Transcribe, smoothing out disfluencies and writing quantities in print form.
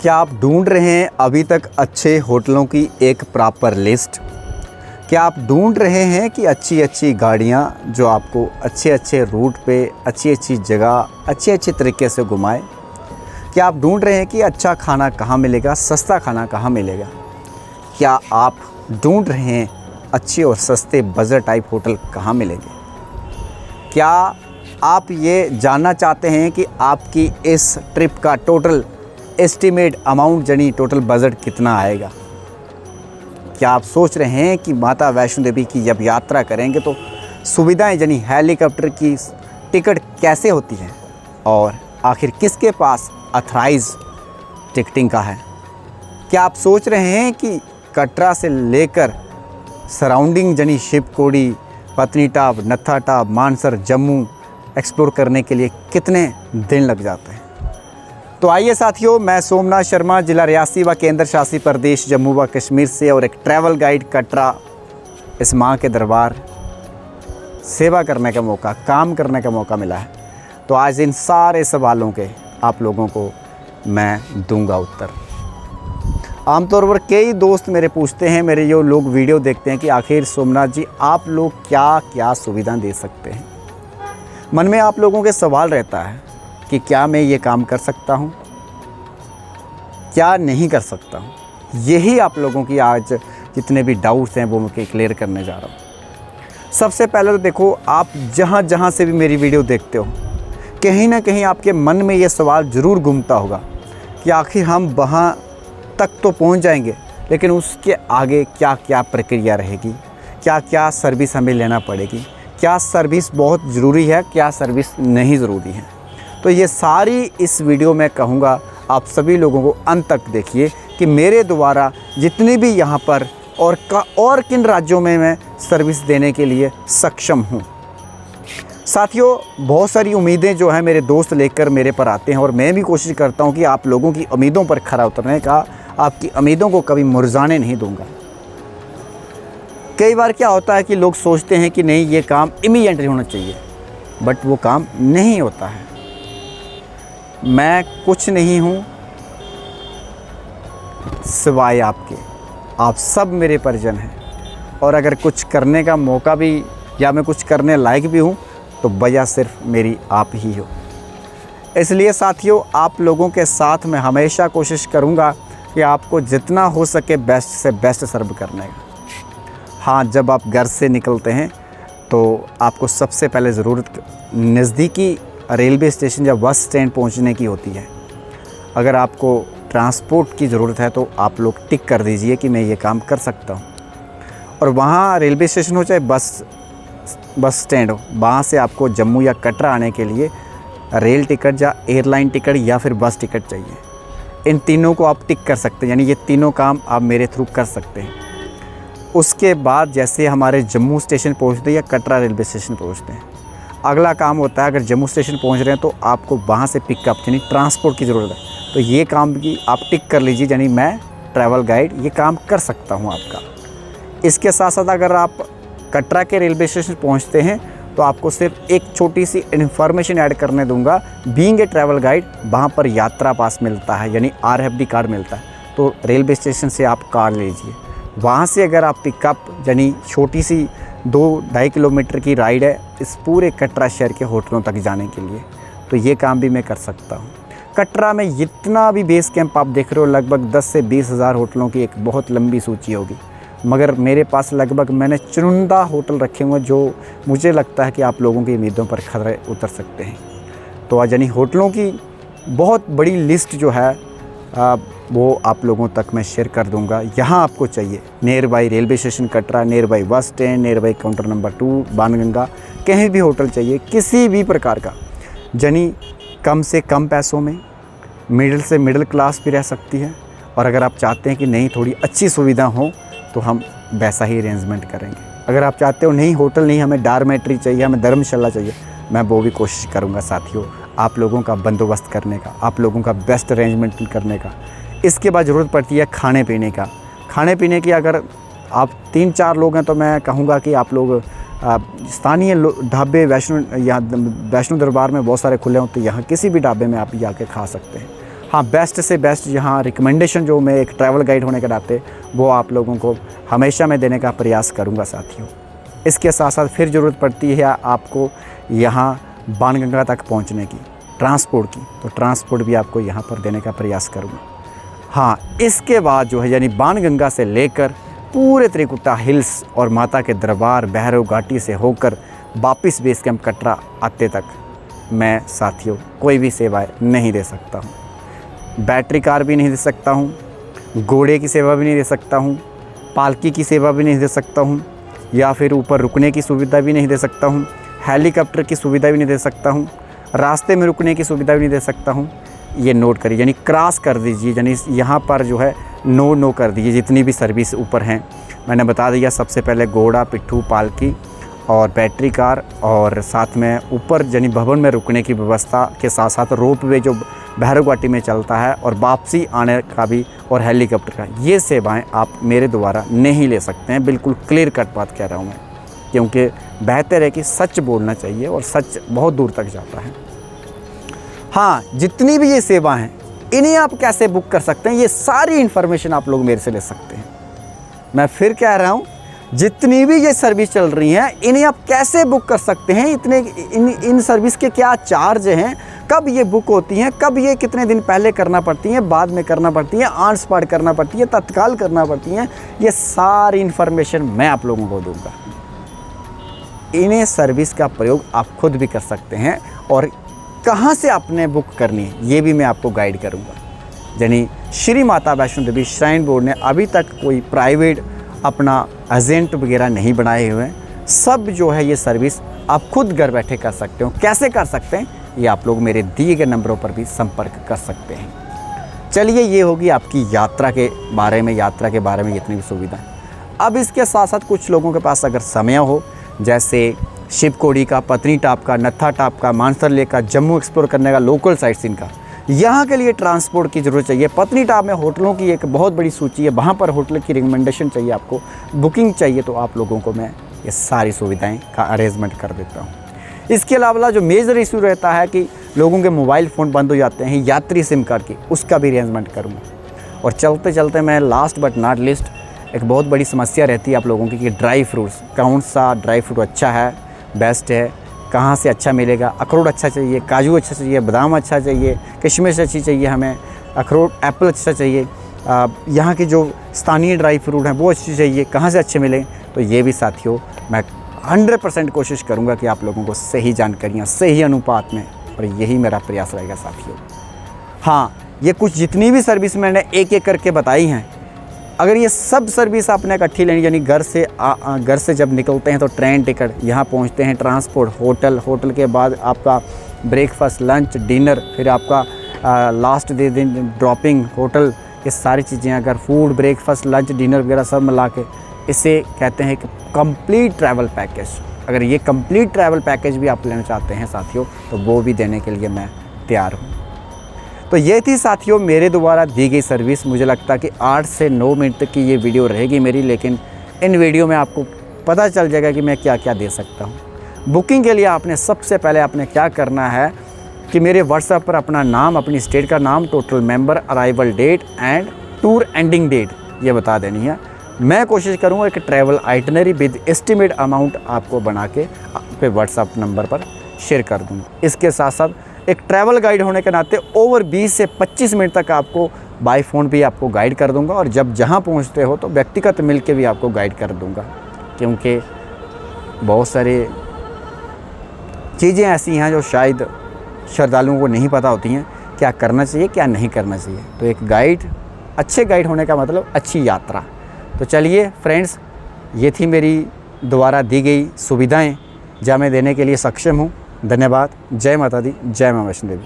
क्या आप ढूंढ रहे हैं अभी तक अच्छे होटलों की एक प्रॉपर लिस्ट? क्या आप ढूंढ रहे हैं कि अच्छी अच्छी गाड़ियां जो आपको अच्छे अच्छे रूट पे अच्छी अच्छी जगह अच्छे तरीके से घुमाए? क्या आप ढूंढ रहे हैं कि अच्छा खाना कहाँ मिलेगा, सस्ता खाना कहाँ मिलेगा? क्या आप ढूंढ रहे हैं अच्छे और सस्ते बजट टाइप होटल कहाँ मिलेंगे? क्या आप ये जानना चाहते हैं कि आपकी इस ट्रिप का टोटल एस्टिमेट अमाउंट यानी टोटल बजट कितना आएगा? क्या आप सोच रहे हैं कि माता वैष्णो देवी की जब यात्रा करेंगे तो सुविधाएं यानी हेलीकॉप्टर की टिकट कैसे होती है और आखिर किसके पास अथराइज टिकटिंग का है? क्या आप सोच रहे हैं कि कटरा से लेकर सराउंडिंग यानी शिवकोड़ी, पत्नीटाप, नत्थाटाप, मानसर, जम्मू एक्सप्लोर करने के लिए कितने दिन लग जाते हैं? तो आइए साथियों, मैं सोमनाथ शर्मा, जिला रियासी व केंद्र शासित प्रदेश जम्मू व कश्मीर से और एक ट्रैवल गाइड कटरा इस माँ के दरबार सेवा करने का मौका, काम करने का मौका मिला है। तो आज इन सारे सवालों के आप लोगों को मैं दूंगा उत्तर। आमतौर पर कई दोस्त मेरे पूछते हैं, मेरे जो लोग वीडियो देखते हैं कि आखिर सोमनाथ जी आप लोग क्या क्या सुविधा दे सकते हैं। मन में आप लोगों के सवाल रहता है कि क्या मैं ये काम कर सकता हूँ, क्या नहीं कर सकता हूँ। यही आप लोगों की आज जितने भी डाउट्स हैं वो मैं क्लियर करने जा रहा हूँ। सबसे पहले तो देखो, आप जहाँ जहाँ से भी मेरी वीडियो देखते हो, कहीं ना कहीं आपके मन में ये सवाल ज़रूर घूमता होगा कि आखिर हम वहाँ तक तो पहुँच जाएंगे, लेकिन उसके आगे क्या क्या प्रक्रिया रहेगी, क्या क्या सर्विस हमें लेना पड़ेगी, क्या सर्विस बहुत ज़रूरी है, क्या सर्विस नहीं ज़रूरी है। तो ये सारी इस वीडियो में कहूँगा, आप सभी लोगों को अंत तक देखिए कि मेरे द्वारा जितनी भी यहाँ पर और किन राज्यों में मैं सर्विस देने के लिए सक्षम हूँ। साथियों, बहुत सारी उम्मीदें जो हैं मेरे दोस्त लेकर मेरे पर आते हैं और मैं भी कोशिश करता हूँ कि आप लोगों की उम्मीदों पर खरा उतरने का, आपकी उम्मीदों को कभी मुरझाने नहीं दूँगा। कई बार क्या होता है कि लोग सोचते हैं कि नहीं, ये काम इमीडिएटली होना चाहिए, बट वो काम नहीं होता है। मैं कुछ नहीं हूँ सिवाय आपके, आप सब मेरे परिजन हैं। और अगर कुछ करने का मौका भी या मैं कुछ करने लायक भी हूँ तो वजह सिर्फ मेरी आप ही हो। इसलिए साथियों, आप लोगों के साथ मैं हमेशा कोशिश करूँगा कि आपको जितना हो सके बेस्ट से बेस्ट सर्व करने का। हाँ, जब आप घर से निकलते हैं तो आपको सबसे पहले ज़रूरत नज़दीकी रेलवे स्टेशन या बस स्टैंड पहुंचने की होती है। अगर आपको ट्रांसपोर्ट की ज़रूरत है तो आप लोग टिक कर दीजिए कि मैं ये काम कर सकता हूं। और वहाँ रेलवे स्टेशन हो चाहे बस स्टैंड हो, वहाँ से आपको जम्मू या कटरा आने के लिए रेल टिकट या एयरलाइन टिकट या फिर बस टिकट चाहिए। इन तीनों को आप टिक कर सकते हैं, यानी ये तीनों काम आप मेरे थ्रू कर सकते हैं। उसके बाद जैसे हमारे जम्मू स्टेशन पहुँचते हैं या कटरा रेलवे स्टेशन पहुँचते हैं, अगला काम होता है, अगर जम्मू स्टेशन पहुंच रहे हैं तो आपको वहां से पिकअप यानी ट्रांसपोर्ट की ज़रूरत है। तो ये काम भी आप टिक कर लीजिए, यानी मैं ट्रैवल गाइड ये काम कर सकता हूं आपका। इसके साथ साथ अगर आप कटरा के रेलवे स्टेशन पहुंचते हैं तो आपको सिर्फ एक छोटी सी इन्फॉर्मेशन ऐड करने दूंगा। बीइंग ए ट्रैवल गाइड, वहाँ पर यात्रा पास मिलता है यानी RFD कार्ड मिलता है। तो रेलवे स्टेशन से आप कार्ड लीजिए, वहाँ से अगर आप पिकअप यानी छोटी सी 2-2.5 किलोमीटर की राइड है इस पूरे कटरा शहर के होटलों तक जाने के लिए, तो ये काम भी मैं कर सकता हूँ। कटरा में जितना भी बेस कैंप आप देख रहे हो, लगभग 10 से 20 हज़ार होटलों की एक बहुत लंबी सूची होगी, मगर मेरे पास लगभग मैंने चुनिंदा होटल रखे हुए जो मुझे लगता है कि आप लोगों की उम्मीदों पर खरे उतर सकते हैं। तो आज यानी होटलों की बहुत बड़ी लिस्ट जो है वो आप लोगों तक मैं शेयर कर दूंगा। यहाँ आपको चाहिए near by railway station Katra, near by bus stand, near by counter number 2 Banganga, कहीं भी होटल चाहिए किसी भी प्रकार का, यानी कम से कम पैसों में, मिडिल से मिडिल क्लास भी रह सकती है। और अगर आप चाहते हैं कि नहीं थोड़ी अच्छी सुविधा हो तो हम वैसा ही अरेंजमेंट करेंगे। अगर आप चाहते हो नहीं होटल नहीं, हमें डॉर्मेट्री चाहिए, हमें धर्मशाला चाहिए, मैं वो भी कोशिश करूँगा साथियों आप लोगों का बंदोबस्त करने का, आप लोगों का बेस्ट अरेंजमेंट करने का। इसके बाद ज़रूरत पड़ती है खाने पीने का। खाने पीने की अगर आप 3-4 लोग हैं तो मैं कहूँगा कि आप लोग स्थानीय ढाबे वैष्णो दरबार में बहुत सारे खुले होते हैं, यहाँ किसी भी ढाबे में आप जाके खा सकते हैं। हाँ, बेस्ट से बेस्ट यहाँ रिकमेंडेशन जो मैं एक ट्रैवल गाइड होने के नाते वो आप लोगों को हमेशा मैं देने का प्रयास करूँगा साथियों। इसके साथ साथ फिर ज़रूरत पड़ती है आपको यहाँ बाणगंगा तक पहुँचने की, ट्रांसपोर्ट की, तो ट्रांसपोर्ट भी आपको यहाँ पर देने का प्रयास करूँगा। हाँ, इसके बाद जो है यानी बाणगंगा से लेकर पूरे त्रिकुटा हिल्स और माता के दरबार भैरव घाटी से होकर वापस बेस कैंप कटरा आते तक मैं साथियों कोई भी सेवाएं नहीं दे सकता हूँ। बैटरी कार भी नहीं दे सकता हूँ, घोड़े की सेवा भी नहीं दे सकता हूँ, पालकी की सेवा भी नहीं दे सकता हूँ, या फिर ऊपर रुकने की सुविधा भी नहीं दे सकता हूँ, हेलीकॉप्टर की सुविधा भी नहीं दे सकता हूँ, रास्ते में रुकने की सुविधा भी नहीं दे सकता हूँ। ये नोट करिए, यानी क्रॉस कर दीजिए, यानी यहाँ पर जो है नो कर दीजिए जितनी भी सर्विस ऊपर हैं। मैंने बता दिया सबसे पहले घोड़ा, पिट्ठू, पालकी और बैटरी कार, और साथ में ऊपर यानी भवन में रुकने की व्यवस्था के साथ साथ रोप वे जो भैरव घाटी में चलता है, और वापसी आने का भी, और हेलीकॉप्टर का, ये सेवाएं आप मेरे द्वारा नहीं ले सकते हैं। बिल्कुल क्लियर कट बात कह रहा हूँ मैं, क्योंकि बेहतर है कि सच बोलना चाहिए और सच बहुत दूर तक जाता है। हाँ, जितनी भी ये सेवा हैं इन्हें आप कैसे बुक कर सकते हैं, ये सारी इन्फॉर्मेशन आप लोग मेरे से ले सकते हैं। मैं फिर कह रहा हूँ, जितनी भी ये सर्विस चल रही हैं इन्हें आप कैसे बुक कर सकते हैं, इन सर्विस के क्या चार्ज हैं, कब ये बुक होती हैं, कब ये कितने दिन पहले करना पड़ती हैं, बाद में करना पड़ती हैं, ऑन स्पॉट करना पड़ती है, तत्काल करना पड़ती हैं, ये सारी इन्फॉर्मेशन मैं आप लोगों को दूंगा। इन्हें सर्विस का प्रयोग आप खुद भी कर सकते हैं, और कहाँ से आपने बुक करनी है ये भी मैं आपको गाइड करूँगा। यानी श्री माता वैष्णो देवी श्राइन बोर्ड ने अभी तक कोई प्राइवेट अपना एजेंट वगैरह नहीं बनाए हुए हैं। सब जो है ये सर्विस आप खुद घर बैठे कर सकते हो। कैसे कर सकते हैं, ये आप लोग मेरे दिए गए नंबरों पर भी संपर्क कर सकते हैं। चलिए, ये होगी आपकी यात्रा के बारे में जितनी भी सुविधा है। अब इसके साथ साथ कुछ लोगों के पास अगर समय हो, जैसे शिवकोड़ी का, पत्नी टॉप का, नत्था टॉप का, मानसर लेक का, जम्मू एक्सप्लोर करने का, लोकल साइट सीन का, यहाँ के लिए ट्रांसपोर्ट की ज़रूरत चाहिए। पत्नी टॉप में होटलों की एक बहुत बड़ी सूची है, वहाँ पर होटल की रिकमेंडेशन चाहिए, आपको बुकिंग चाहिए, तो आप लोगों को मैं ये सारी सुविधाएं का अरेंजमेंट कर देता हूँ। इसके अलावा जो मेजर इशू रहता है कि लोगों के मोबाइल फ़ोन बंद हो जाते हैं यात्री सिम कार्ड की, उसका भी अरेंजमेंट करूँगा। और चलते चलते मैं लास्ट बट नॉट लिस्ट, एक बहुत बड़ी समस्या रहती है आप लोगों की कि ड्राई फ्रूट्स, कौन सा ड्राई फ्रूट अच्छा है, बेस्ट है, कहाँ से अच्छा मिलेगा। अखरोट अच्छा चाहिए, काजू अच्छा चाहिए, बादाम अच्छा चाहिए, किशमिश अच्छी चाहिए, हमें अखरोट, एप्पल अच्छा चाहिए, यहाँ के जो स्थानीय ड्राई फ्रूट हैं वो अच्छी चाहिए, कहाँ से अच्छे मिलें। तो ये भी साथियों मैं 100% कोशिश करूँगा कि आप लोगों को सही जानकारियाँ सही अनुपात में, और यही मेरा प्रयास रहेगा साथियों। हाँ, ये कुछ जितनी भी सर्विस मैंने एक एक करके बताई हैं, अगर ये सब सर्विस आपने इकट्ठी लेनी, यानी घर से जब निकलते हैं तो ट्रेन टिकट, यहाँ पहुँचते हैं ट्रांसपोर्ट, होटल के बाद आपका ब्रेकफास्ट, लंच, डिनर, फिर आपका लास्ट दिन ड्रॉपिंग होटल, ये सारी चीज़ें अगर फूड, ब्रेकफास्ट, लंच, डिनर वगैरह सब मिला के इसे कहते हैं कि कंप्लीट ट्रैवल पैकेज। अगर ये कंप्लीट ट्रैवल पैकेज भी आप लेना चाहते हैं साथियों, तो वो भी देने के लिए मैं तैयार हूँ। तो ये थी साथियों मेरे द्वारा दी गई सर्विस। मुझे लगता है कि 8 से 9 मिनट तक की ये वीडियो रहेगी मेरी, लेकिन इन वीडियो में आपको पता चल जाएगा कि मैं क्या क्या दे सकता हूँ। बुकिंग के लिए आपने सबसे पहले आपने क्या करना है कि मेरे व्हाट्सएप पर अपना नाम, अपनी स्टेट का नाम, total member, arrival date and tour ending date ये बता देनी है। मैं कोशिश करूँगा कि travel itinerary with estimate amount आपको बना के आपके व्हाट्सएप नंबर पर शेयर कर दूँगा। इसके साथ साथ एक ट्रैवल गाइड होने के नाते ओवर 20 से 25 मिनट तक आपको बाय फ़ोन भी आपको गाइड कर दूंगा, और जब जहाँ पहुँचते हो तो व्यक्तिगत मिल के भी आपको गाइड कर दूंगा, क्योंकि बहुत सारे चीज़ें ऐसी हैं जो शायद श्रद्धालुओं को नहीं पता होती हैं, क्या करना चाहिए क्या नहीं करना चाहिए। तो एक गाइड, अच्छे गाइड होने का मतलब अच्छी यात्रा। तो चलिए फ्रेंड्स, ये थी मेरी द्वारा दी गई सुविधाएँ, जहाँ मैं देने के लिए सक्षम हूँ। धन्यवाद। जय माता दी, जय मां वैष्णो देवी।